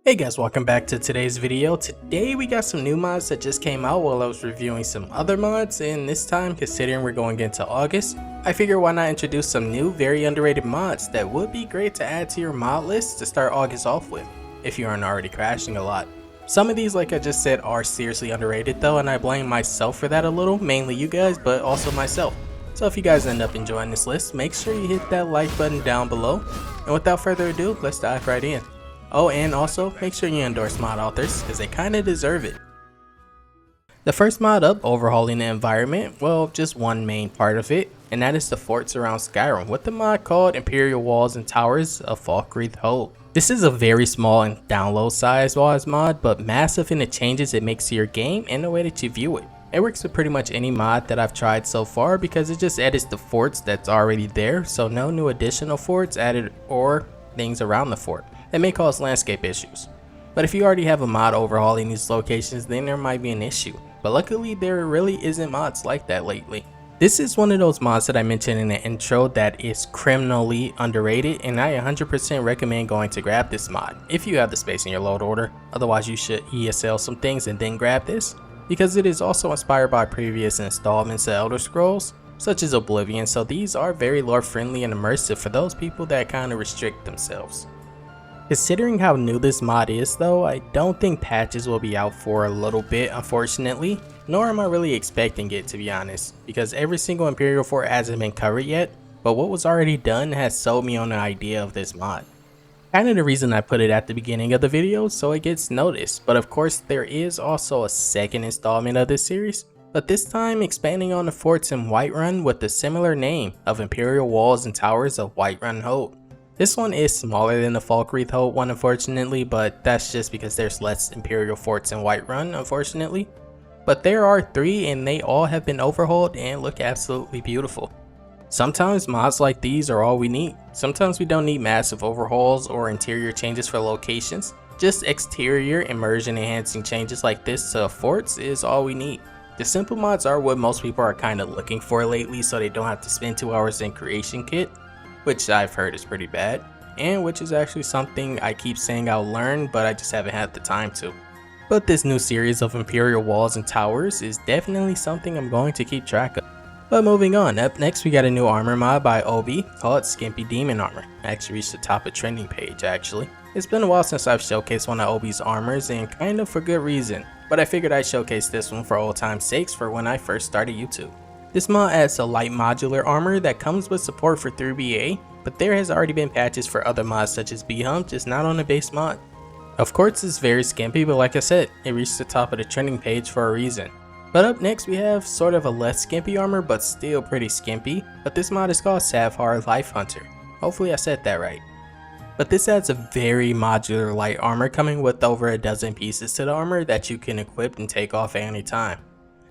Hey guys, welcome back to today's video. Today we got some new mods that just came out while I was reviewing some other mods, and this time, considering we're going into August, I figure why not introduce some new very underrated mods that would be great to add to your mod list to start August off with, if you aren't already crashing a lot. Some of these, like I just said, are seriously underrated though, and I blame myself for that a little, mainly you guys, but also myself. So if you guys end up enjoying this list, make sure you hit that like button down below, and without further ado, let's dive right in. Oh, and also, make sure you endorse mod authors, because they kinda deserve it. The first mod up, overhauling the environment, well, just one main part of it, and that is the forts around Skyrim, with the mod called Imperial Walls and Towers of Falkreath Hold. This is a very small and download size wise mod, but massive in the changes it makes to your game and the way that you view it. It works with pretty much any mod that I've tried so far because it just edits the forts that's already there, so no new additional forts added or things around the fort. That may cause landscape issues. But if you already have a mod overhauling these locations, then there might be an issue. But luckily there really isn't mods like that lately. This is one of those mods that I mentioned in the intro that is criminally underrated, and I 100% recommend going to grab this mod if you have the space in your load order. Otherwise you should ESL some things and then grab this, because it is also inspired by previous installments of Elder Scrolls, such as Oblivion, so these are very lore friendly and immersive for those people that kind of restrict themselves. Considering how new this mod is though, I don't think patches will be out for a little bit unfortunately, nor am I really expecting it to be honest, because every single Imperial fort hasn't been covered yet, but what was already done has sold me on the idea of this mod. Kinda the reason I put it at the beginning of the video so it gets noticed, but of course there is also a second installment of this series, but this time expanding on the forts in Whiterun with the similar name of Imperial Walls and Towers of Whiterun Hold. This one is smaller than the Falkreath Hold one unfortunately, but that's just because there's less Imperial forts in Whiterun unfortunately. But there are 3 and they all have been overhauled and look absolutely beautiful. Sometimes mods like these are all we need. Sometimes we don't need massive overhauls or interior changes for locations. Just exterior immersion enhancing changes like this to forts is all we need. The simple mods are what most people are kind of looking for lately, so they don't have to spend 2 hours in creation kit, which I've heard is pretty bad, and which is actually something I keep saying I'll learn, but I just haven't had the time to. But this new series of Imperial Walls and Towers is definitely something I'm going to keep track of. But moving on, up next we got a new armor mod by Obi called SkimpyDemon armor. I actually reached the top of trending page actually. It's been a while since I've showcased one of Obi's armors, and kind of for good reason, but I figured I'd showcase this one for old time's sakes for when I first started YouTube. This mod adds a light modular armor that comes with support for 3BA, but there has already been patches for other mods such as Bhump, just not on the base mod. Of course it's very skimpy, but like I said, it reached the top of the trending page for a reason. But up next we have sort of a less skimpy armor, but still pretty skimpy, but this mod is called Sav'har Life Hunter. Hopefully I said that right. But this adds a very modular light armor coming with over a dozen pieces to the armor that you can equip and take off at any time.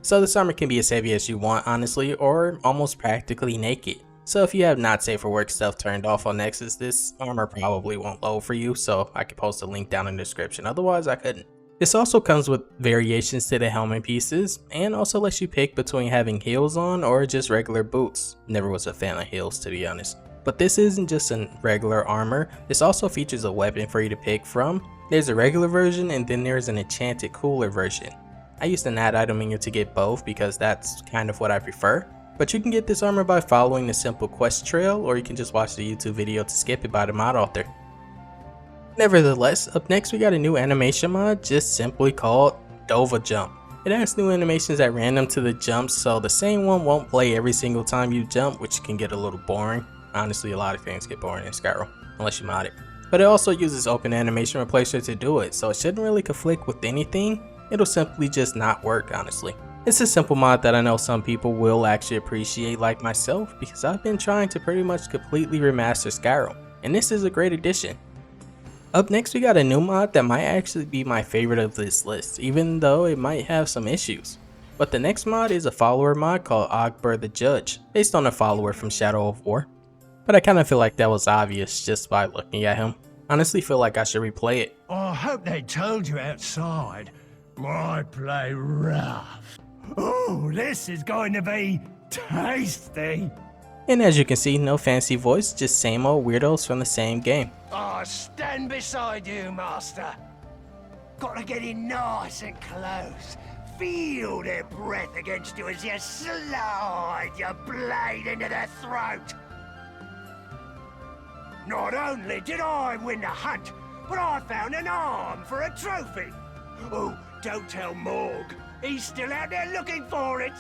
So this armor can be as heavy as you want honestly, or almost practically naked. So if you have not safe for work stuff turned off on Nexus, this armor probably won't load for you, so I could post a link down in the description, otherwise I couldn't. This also comes with variations to the helmet pieces, and also lets you pick between having heels on or just regular boots. Never was a fan of heels to be honest. But this isn't just a regular armor, this also features a weapon for you to pick from. There's a regular version and then there's an enchanted cooler version. I used an add item menu to get both because that's kind of what I prefer. But you can get this armor by following the simple quest trail, or you can just watch the YouTube video to skip it by the mod author. Nevertheless, up next we got a new animation mod just simply called Dovajump. It adds new animations at random to the jumps, so the same one won't play every single time you jump, which can get a little boring. Honestly, a lot of things get boring in Skyrim, unless you mod it. But it also uses Open Animation Replacer to do it, so it shouldn't really conflict with anything. It'll simply just not work honestly. It's a simple mod that I know some people will actually appreciate like myself, because I've been trying to pretty much completely remaster Skyrim, and this is a great addition. Up next we got a new mod that might actually be my favorite of this list, even though it might have some issues. But the next mod is a follower mod called Ogbur The Judge, based on a follower from Shadow of War. But I kinda feel like that was obvious just by looking at him. Honestly feel like I should replay it. I hope they told you outside. I play rough. Oh, this is going to be tasty. And as you can see, no fancy voice, just same old weirdos from the same game. I stand beside you, master. Gotta get in nice and close. Feel their breath against you as you slide your blade into their throat. Not only did I win the hunt, but I found an arm for a trophy. Oh, don't tell Morg. He's still out there looking for it.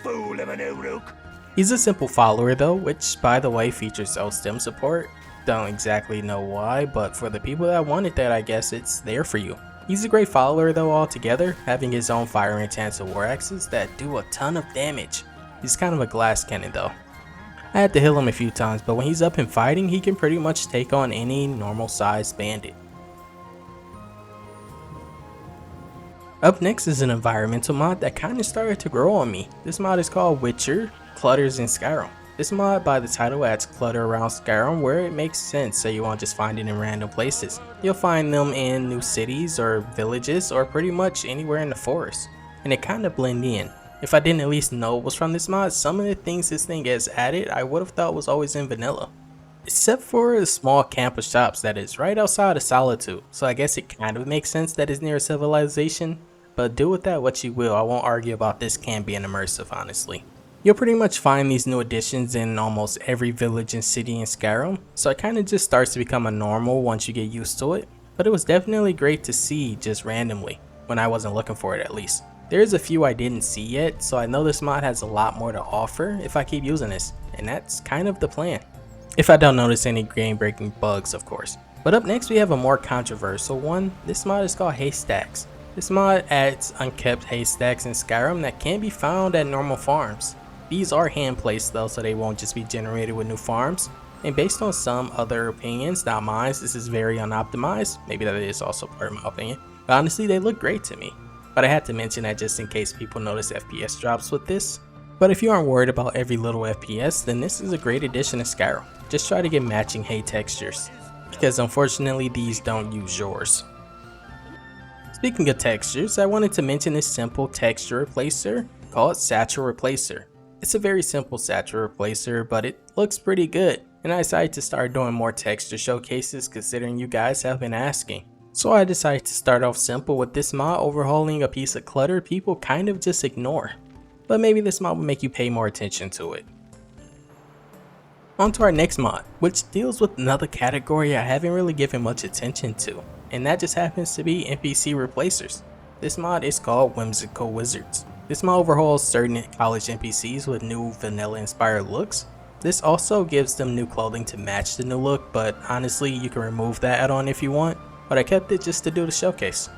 Fool of an Uruk. He's a simple follower though, which by the way features LSTEM support. Don't exactly know why, but for the people that wanted that, I guess it's there for you. He's a great follower though altogether, having his own fire intensive war axes that do a ton of damage. He's kind of a glass cannon though. I had to heal him a few times, but when he's up and fighting, he can pretty much take on any normal sized bandit. Up next is an environmental mod that kinda started to grow on me. This mod is called Witcher, Clutters, and Skyrim. This mod by the title adds clutter around Skyrim where it makes sense, so you won't just find it in random places. You'll find them in new cities or villages or pretty much anywhere in the forest, and it kinda blend in. If I didn't at least know it was from this mod, some of the things this thing has added I would have thought was always in vanilla. Except for the small camp of shops that is right outside of Solitude, so I guess it kind of makes sense that it's near a civilization, but do with that what you will. I won't argue about this can being immersive, honestly. You'll pretty much find these new additions in almost every village and city in Skyrim, so it kinda just starts to become a normal once you get used to it, but it was definitely great to see just randomly, when I wasn't looking for it at least. There's a few I didn't see yet, so I know this mod has a lot more to offer if I keep using this, and that's kind of the plan. If I don't notice any game breaking bugs, of course. But up next we have a more controversial one. This mod is called Haystacks. This mod adds unkept haystacks in Skyrim that can be found at normal farms. These are hand placed though, so they won't just be generated with new farms. And based on some other opinions, not mine, this is very unoptimized. Maybe that is also part of my opinion. But honestly, they look great to me. But I had to mention that just in case people notice FPS drops with this. But if you aren't worried about every little FPS, then this is a great addition to Skyrim. Just try to get matching hay textures, because unfortunately these don't use yours. Speaking of textures, I wanted to mention this simple texture replacer called Satchel Replacer. It's a very simple Satchel Replacer, but it looks pretty good, and I decided to start doing more texture showcases considering you guys have been asking. So I decided to start off simple with this mod overhauling a piece of clutter people kind of just ignore. But maybe this mod will make you pay more attention to it. On to our next mod, which deals with another category I haven't really given much attention to, and that just happens to be NPC replacers. This mod is called Whimsical Wizards. This mod overhauls certain college NPCs with new vanilla inspired looks. This also gives them new clothing to match the new look, but honestly you can remove that add-on if you want, but I kept it just to do the showcase.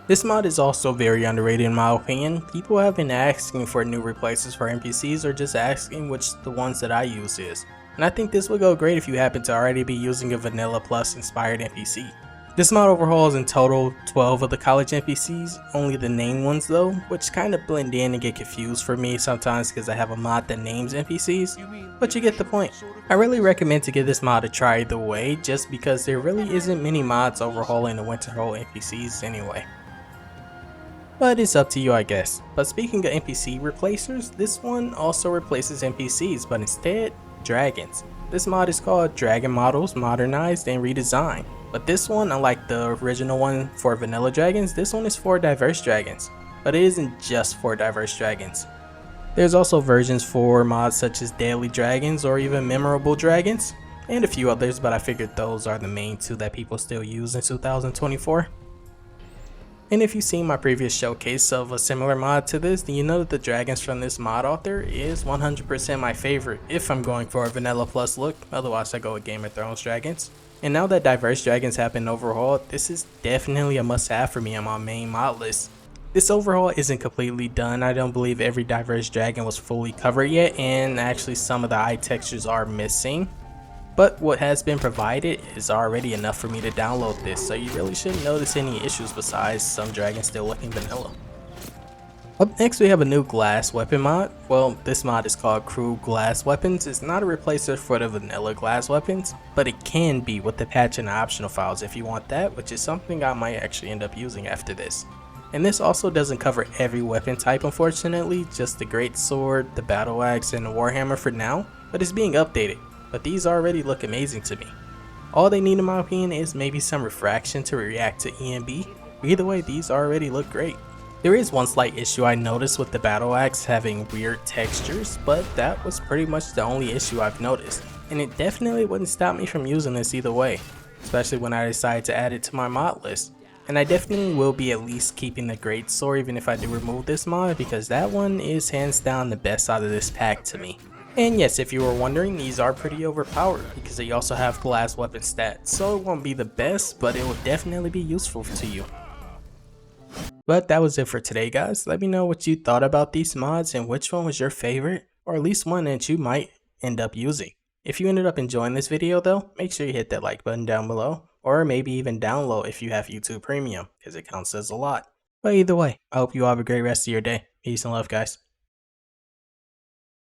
This mod is also very underrated in my opinion. People have been asking for new replacers for NPCs or just asking which the ones that I use is. And I think this would go great if you happen to already be using a vanilla plus inspired NPC. This mod overhauls in total 12 of the college NPCs, only the named ones though, which kind of blend in and get confused for me sometimes because I have a mod that names NPCs, but you get the point. I really recommend to give this mod a try either way, just because there really isn't many mods overhauling the Winterhold NPCs anyway. But it's up to you I guess. But speaking of NPC replacers, this one also replaces NPCs, but instead, dragons. This mod is called Dragon Models, Modernized, and Redesigned. But this one, unlike the original one for vanilla dragons, this one is for diverse dragons. But it isn't just for diverse dragons. There's also versions for mods such as Daily Dragons or even Memorable Dragons, and a few others, but I figured those are the main two that people still use in 2024. And if you've seen my previous showcase of a similar mod to this, then you know that the dragons from this mod author is 100% my favorite if I'm going for a vanilla plus look, otherwise I go with Game of Thrones dragons. And now that diverse dragons have been overhauled, this is definitely a must have for me on my main mod list. This overhaul isn't completely done. I don't believe every diverse dragon was fully covered yet, and actually some of the eye textures are missing. But what has been provided is already enough for me to download this, so you really shouldn't notice any issues besides some dragons still looking vanilla. Up next we have a new glass weapon mod. Well, this mod is called Crude Glass weapons. It's not a replacer for the vanilla glass weapons, but it can be with the patch and the optional files if you want that, which is something I might actually end up using after this. And this also doesn't cover every weapon type unfortunately, just the great sword, the battle axe, and the warhammer for now, but it's being updated. But these already look amazing to me. All they need in my opinion is maybe some refraction to react to EMB. Either way, these already look great. There is one slight issue I noticed with the battle axe having weird textures, but that was pretty much the only issue I've noticed, and it definitely wouldn't stop me from using this either way, especially when I decide to add it to my mod list. And I definitely will be at least keeping the greatsword even if I do remove this mod, because that one is hands down the best out of this pack to me. And yes, if you were wondering, these are pretty overpowered because they also have glass weapon stats, so it won't be the best, but it will definitely be useful to you. But that was it for today, guys. Let me know what you thought about these mods and which one was your favorite, or at least one that you might end up using. If you ended up enjoying this video though, make sure you hit that like button down below, or maybe even download if you have YouTube Premium, because it counts as a lot. But either way, I hope you all have a great rest of your day. Peace and love, guys.